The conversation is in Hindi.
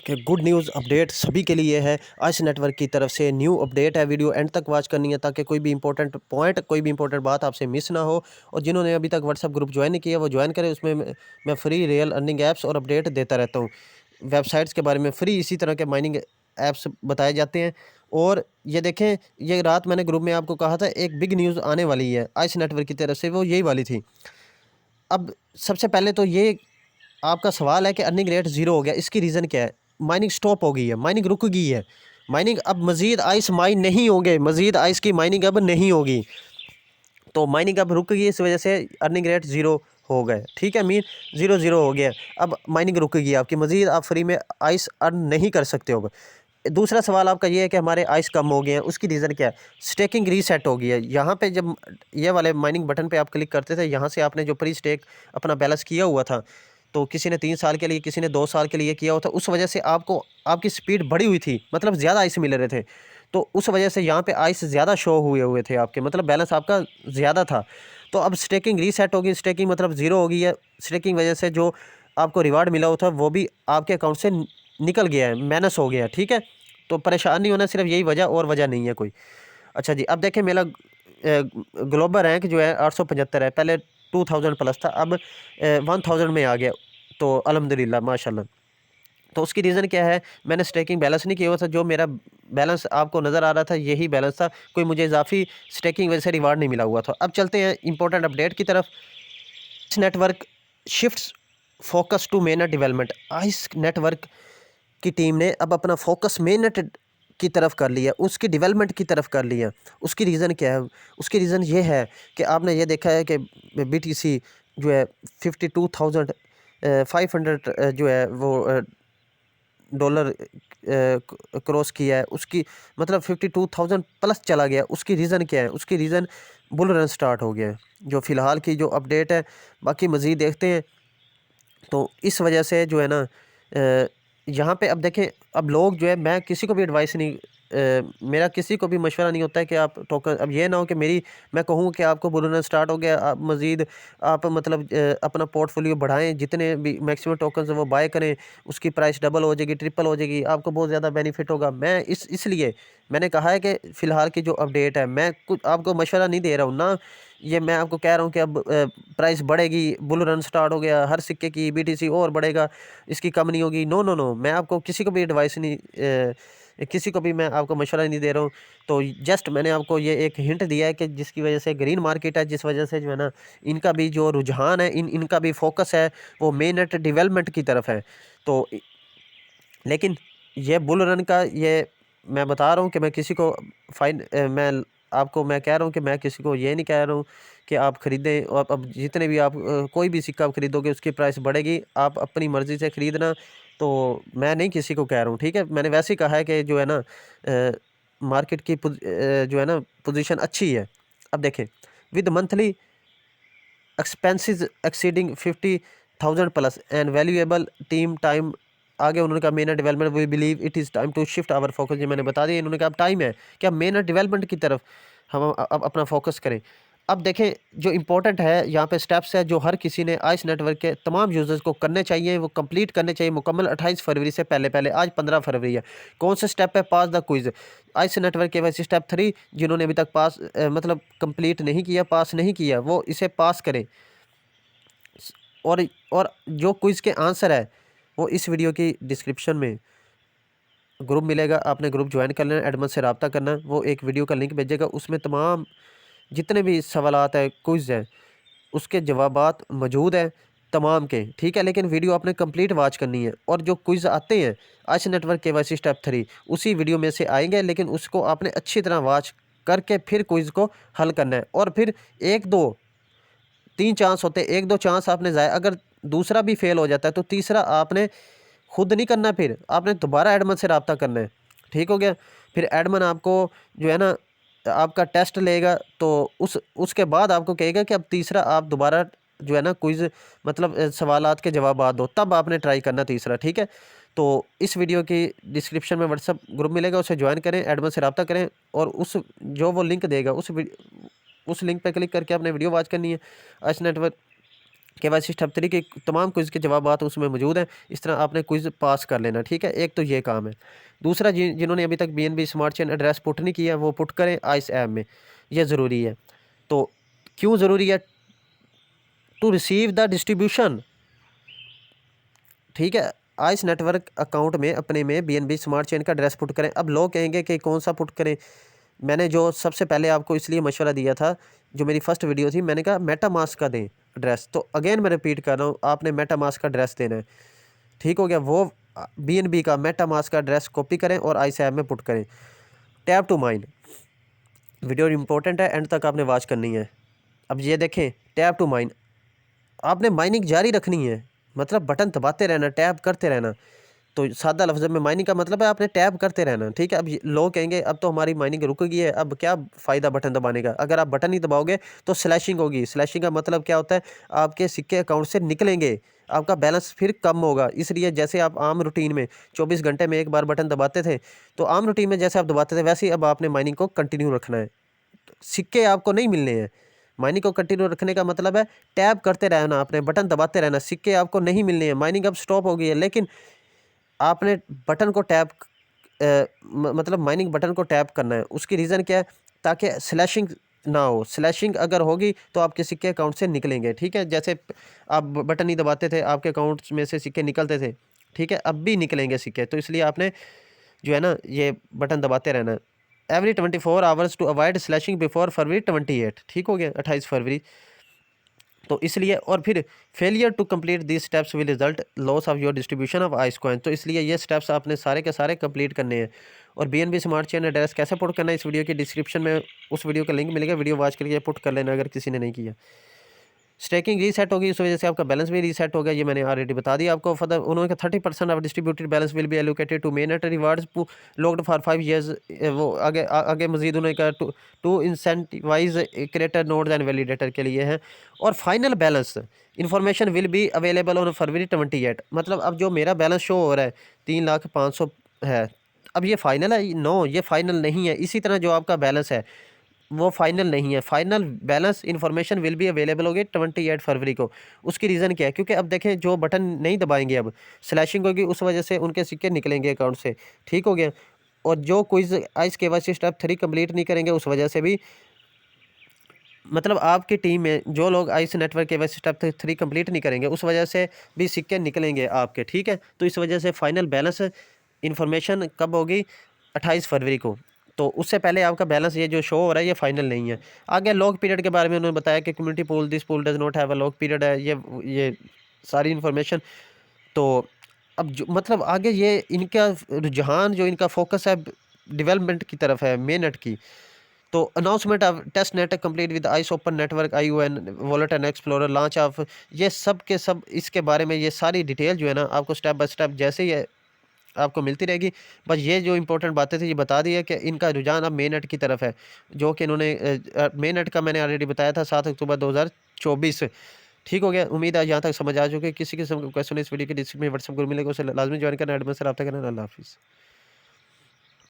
कि गुड न्यूज़ अपडेट सभी के लिए है। आइस नेटवर्क की तरफ से न्यू अपडेट है। वीडियो एंड तक वॉच करनी है ताकि कोई भी इंपॉर्टेंट पॉइंट, कोई भी इंपॉर्टेंट बात आपसे मिस ना हो। और जिन्होंने अभी तक व्हाट्सएप ग्रुप ज्वाइन नहीं किया वो ज्वाइन करें। उसमें मैं फ्री रियल अर्निंग ऐप्स और अपडेट देता रहता हूँ। वेबसाइट्स के बारे में फ्री इसी तरह के माइनिंग ऐप्स बताए जाते हैं। और ये देखें, ये रात मैंने ग्रुप में आपको कहा था एक बिग न्यूज़ आने वाली है आइस नेटवर्क की तरफ से, वो यही वाली थी। अब सबसे पहले तो ये आपका सवाल है कि अर्निंग रेट ज़ीरो हो गया, इसकी रीज़न क्या है? माइनिंग स्टॉप हो गई है, माइनिंग रुक गई है। माइनिंग अब मज़ीद आइस माइन नहीं होंगे, मज़ीद आइस की माइनिंग अब नहीं होगी। तो माइनिंग अब रुक गई, इस वजह से अर्निंग रेट ज़ीरो हो गए। ठीक है, मीन ज़ीरो ज़ीरो हो गया। अब माइनिंग रुक गई आपकी, मज़ीद आप फ्री में आइस अर्न नहीं कर सकते हो। दूसरा सवाल आपका ये है कि हमारे आइस कम हो गए हैं, उसकी रीज़न क्या है? स्टेकिंग रीसेट हो गई है। यहाँ पे जब ये वाले माइनिंग बटन पे आप क्लिक करते थे, यहाँ से आपने जो प्री स्टेक अपना बैलेंस किया हुआ था, तो किसी ने 3 साल के लिए, किसी ने 2 साल के लिए किया हुआ था, उस वजह से आपको आपकी स्पीड बढ़ी हुई थी, मतलब ज़्यादा आइस मिल रहे थे। तो उस वजह से यहाँ पे आइस ज़्यादा शो हुए हुए थे आपके, मतलब बैलेंस आपका ज़्यादा था। तो अब स्टेकिंग रीसेट होगी, स्टेकिंग मतलब ज़ीरो हो गई है। स्टेकिंग वजह से जो आपको रिवार्ड मिला हुआ था वो भी आपके अकाउंट से निकल गया है, माइनस हो गया है। ठीक है, तो परेशान नहीं होना, सिर्फ यही वजह, और वजह नहीं है कोई। अच्छा जी, अब देखें मेरा ग्लोबल रैंक जो है 875 है। पहले 2000 प्लस था, अब 1000 में आ गया। तो अल्हम्दुलिल्लाह माशाल्लाह। तो उसकी रीज़न क्या है? मैंने स्टेकिंग बैलेंस नहीं किया हुआ था, जो मेरा बैलेंस आपको नज़र आ रहा था यही बैलेंस था, कोई मुझे इजाफी स्टेकिंग वजह से रिवार्ड नहीं मिला हुआ था। अब चलते हैं इंपॉर्टेंट अपडेट की तरफ। Ice network shifts focus to main net development. Ice network की टीम ने अब अपना फोकस मेन नेट की तरफ कर लिया, उसकी डेवलपमेंट की तरफ कर लिया। उसकी रीज़न क्या है? उसकी रीज़न ये है कि आपने ये देखा है कि बीटीसी जो है 52,500 जो है वो डॉलर क्रॉस किया है। उसकी मतलब 52,000 प्लस चला गया। उसकी रीज़न क्या है? उसकी रीज़न बुल रन स्टार्ट हो गया है, जो फ़िलहाल की जो अपडेट है। बाकी मज़ीद देखते हैं। तो इस वजह से जो है ना, यहाँ पे अब देखें, अब लोग जो है, मैं किसी को भी एडवाइस नहीं, मेरा किसी को भी मशवरा नहीं होता है कि आप टोकन, अब ये ना हो कि मैं कहूँ कि आपको बुलना स्टार्ट हो गया, आप मज़ीद आप मतलब अपना पोर्टफोलियो बढ़ाएं, जितने भी मैक्सिमम टोकन्स वो बाय करें, उसकी प्राइस डबल हो जाएगी, ट्रिपल हो जाएगी, आपको बहुत ज़्यादा बेनिफिट होगा। मैं इसलिए मैंने कहा है कि फ़िलहाल की जो अपडेट है, मैं कुछ आपको मशवरा नहीं दे रहा हूँ ना, ये मैं आपको कह रहा हूँ कि अब प्राइस बढ़ेगी, बुल रन स्टार्ट हो गया, हर सिक्के की बीटीसी और बढ़ेगा, इसकी कम नहीं होगी। नो नो नो, मैं आपको किसी को भी एडवाइस नहीं, किसी को भी मैं आपको मशवरा नहीं दे रहा हूँ। तो जस्ट मैंने आपको ये एक हिंट दिया है कि जिसकी वजह से ग्रीन मार्केट है, जिस वजह से जो है ना, इनका भी जो रुझान है, इनका भी फोकस है वो मेन नेट डेवलपमेंट की तरफ है। तो लेकिन ये बुल रन का, ये मैं बता रहा हूँ कि मैं किसी को मैं आपको मैं कह रहा हूँ कि मैं किसी को ये नहीं कह रहा हूँ कि आप ख़रीदें। और अब जितने भी आप कोई भी सिक्का आप ख़रीदोगे उसकी प्राइस बढ़ेगी, आप अपनी मर्ज़ी से ख़रीदना। तो मैं नहीं किसी को कह रहा हूँ, ठीक है। मैंने वैसे ही कहा है कि जो है ना, मार्केट की जो है ना पोजीशन अच्छी है। अब देखें, with monthly expenses exceeding 50,000 plus and valuable team time, आगे उन्होंने कहा main development, we believe it is time to shift our focus. ये मैंने बता दिया, इन्होंने कहा अब टाइम है कि अब मेन डेवलपमेंट की तरफ हम अब अपना फोकस करें। अब देखें, जो इंपॉर्टेंट है यहाँ पे स्टेप्स है जो हर किसी ने आइस नेटवर्क के तमाम यूजर्स को करने चाहिए, वो कंप्लीट करने चाहिए मुकम्मल 28 फरवरी से पहले पहले। आज 15 फरवरी है। कौन से स्टेप है? पास द क्विज आइस नेटवर्क के वैसे स्टेप 3, जिन्होंने अभी तक पास मतलब कंप्लीट नहीं किया, पास नहीं किया, वो इसे पास करें। और जो क्विज़ के आंसर है वो इस वीडियो की डिस्क्रिप्शन में ग्रुप मिलेगा, आपने ग्रुप ज्वाइन कर लेना, एडमिन से रब्ता करना, वो एक वीडियो का लिंक भेजेगा, उसमें तमाम जितने भी सवालात है, क्विज़ है, उसके जवाबात मौजूद हैं तमाम के, ठीक है। लेकिन वीडियो आपने कंप्लीट वॉच करनी है। और जो क्विज़ आते हैं आइस नेटवर्क KYC स्टेप 3 उसी वीडियो में से आएंगे, लेकिन उसको आपने अच्छी तरह वॉच करके फिर क्विज़ को हल करना है। और फिर 1-2-3 चांस होते हैं, 1-2 चांस आपने ज़ाया, अगर दूसरा भी फेल हो जाता है तो तीसरा आपने खुद नहीं करना, फिर आपने दोबारा एडमिन से रब्ता करना है, ठीक हो गया। फिर एडमिन आपको जो है ना, आपका टेस्ट लेगा, तो उसके बाद आपको कहेगा कि अब तीसरा आप दोबारा जो है ना क्विज़, मतलब सवालात के जवाब दो, तब आपने ट्राई करना तीसरा, ठीक है। तो इस वीडियो की डिस्क्रिप्शन में व्हाट्सअप ग्रुप मिलेगा, उसे ज्वाइन करें, एडमिन से रब्ता करें, और जो वो लिंक देगा उस लिंक पर क्लिक करके आपने वीडियो वॉच करनी है। आइस नेटवर्क KYC स्टेप 3 के तमाम क्विज़ के जवाब उसमें मौजूद हैं। इस तरह आपने क्विज़ पास कर लेना, ठीक है। एक तो ये काम है। दूसरा, जिन्होंने अभी तक BNB smart chain address put नहीं किया वो पुट करें आइस ऐप में, यह ज़रूरी है। तो क्यों ज़रूरी है? टू रिसीव द डिस्ट्रीब्यूशन, ठीक है। आइस नेटवर्क अकाउंट में अपने में BNB स्मार्ट चेन का एड्रेस पुट करें। अब लोग कहेंगे कि कौन सा पुट करें। मैंने जो सबसे पहले आपको इसलिए मशवरा दिया था, जो मेरी फर्स्ट वीडियो थी, मैंने कहा मेटामास्क का दें एड्रेस। तो अगेन मैं रिपीट कर रहा हूँ, आपने मेटामास्क का एड्रेस देना है, ठीक हो गया। वो BNB का मेटामास्क का एड्रेस कॉपी करें और आइस ऐप में पुट करें। Tap to mine, video important है, एंड तक आपने वॉच करनी है। अब ये देखें, टैप टू माइन, आपने माइनिंग जारी रखनी है, मतलब बटन दबाते रहना, टैप करते रहना। तो सादा लफ्ज़ में माइनिंग का मतलब है आपने टैप करते रहना, ठीक है। अब लोग कहेंगे अब तो हमारी माइनिंग रुक गई है, अब क्या फ़ायदा बटन दबाने का। अगर आप बटन नहीं दबाओगे तो स्लैशिंग होगी। स्लैशिंग का मतलब क्या होता है? आपके सिक्के अकाउंट से निकलेंगे, आपका बैलेंस फिर कम होगा। इसलिए जैसे आप आम रूटीन में 24 घंटे में एक बार बटन दबाते थे, तो आम रूटीन में जैसे आप दबाते थे वैसे ही अब आपने माइनिंग को कंटिन्यू रखना है। सिक्के आपको नहीं मिलने हैं। माइनिंग को कंटिन्यू रखने का मतलब है टैप करते रहना, आपने बटन दबाते रहना। सिक्के आपको नहीं मिलने हैं। माइनिंग अब स्टॉप हो गई है, लेकिन आपने बटन को टैप मतलब माइनिंग बटन को टैप करना है। उसकी रीज़न क्या है? ताकि स्लैशिंग ना हो। स्लैशिंग अगर होगी तो आपके सिक्के अकाउंट से निकलेंगे, ठीक है। जैसे आप बटन नहीं दबाते थे, आपके अकाउंट में से सिक्के निकलते थे, ठीक है। अब भी निकलेंगे सिक्के, तो इसलिए आपने जो है ना ये बटन दबाते रहना है। Every 24 hours to avoid slashing before February 28, ठीक हो गया, 28 फरवरी। तो इसलिए, और फिर failure to complete this steps will result loss of your distribution of Ice coin. तो इसलिए ये स्टेप्स आपने सारे के सारे कंप्लीट करने हैं। और BNB स्मार्ट चेन एड्रेस कैसे पुट करना है, इस वीडियो की डिस्क्रिप्शन में उस वीडियो का लिंक मिलेगा, वीडियो वॉच करके पुट कर लेना अगर किसी ने नहीं किया। स्टेकिंग रीसेट होगी, उस वजह से आपका बैलेंस भी रीसेट होगा, ये मैंने ऑलरेडी बता दिया आपको। फर्दर उन्होंने कहा 30% of distributed balance will be allocated to main at rewards locked for 5 years. वो आगे मजीद उन्होंने कहा to incentivize creator nodes and validator के लिए है। और final balance information will be available on February 28। मतलब अब जो मेरा बैलेंस शो हो रहा है 3,500,000 है, अब ये फाइनल है? नो, ये फाइनल नहीं है। इसी तरह जो आपका बैलेंस है वो फाइनल नहीं है। Final balance information will be available होगी 28 फरवरी को। उसकी रीज़न क्या है? क्योंकि अब देखें, जो बटन नहीं दबाएंगे अब स्लैशिंग होगी, उस वजह से उनके सिक्के निकलेंगे अकाउंट से, ठीक हो गया। और जो quiz ice KYC step 3 complete नहीं करेंगे, उस वजह से भी, मतलब आपकी टीम में जो लोग ice network KYC step 3 complete नहीं करेंगे, उस वजह से भी सिक्के निकलेंगे आपके, ठीक है। तो इस वजह से फाइनल बैलेंस इन्फॉर्मेशन कब होगी? 28 फरवरी को। तो उससे पहले आपका बैलेंस ये जो शो हो रहा है ये फाइनल नहीं है। आगे लॉक पीरियड के बारे में उन्होंने बताया कि community pool, this pool does not have a lock period है, ये सारी इन्फॉर्मेशन। तो अब जो मतलब आगे ये इनका रुझान, जो इनका फोकस है डेवलपमेंट की तरफ है, मेन नेट की। तो announcement of test net complete with Ice open network ION wallet and explorer launch of, ये सब के सब इसके बारे में ये सारी डिटेल जो है ना आपको स्टेप बाय स्टेप जैसे ही आपको मिलती रहेगी। बस ये जो इंपॉर्टेंट बातें थी ये बता दी है कि इनका रुझान अब मेन नेट की तरफ है, जो कि इन्होंने मेन नेट का मैंने ऑलरेडी बताया था 7 अक्टूबर 2024। ठीक हो गया। उम्मीद है यहाँ तक समझ आ चुके। किसी किस्म का क्वेश्चन इस वीडियो के डिस्क्रिप्शन में व्हाट्सएप ग्रुप मिलेगा, उसे लाजमी ज्वाइन करना, एडमिन से रब्ता करना। अल्लाह हाफिज़।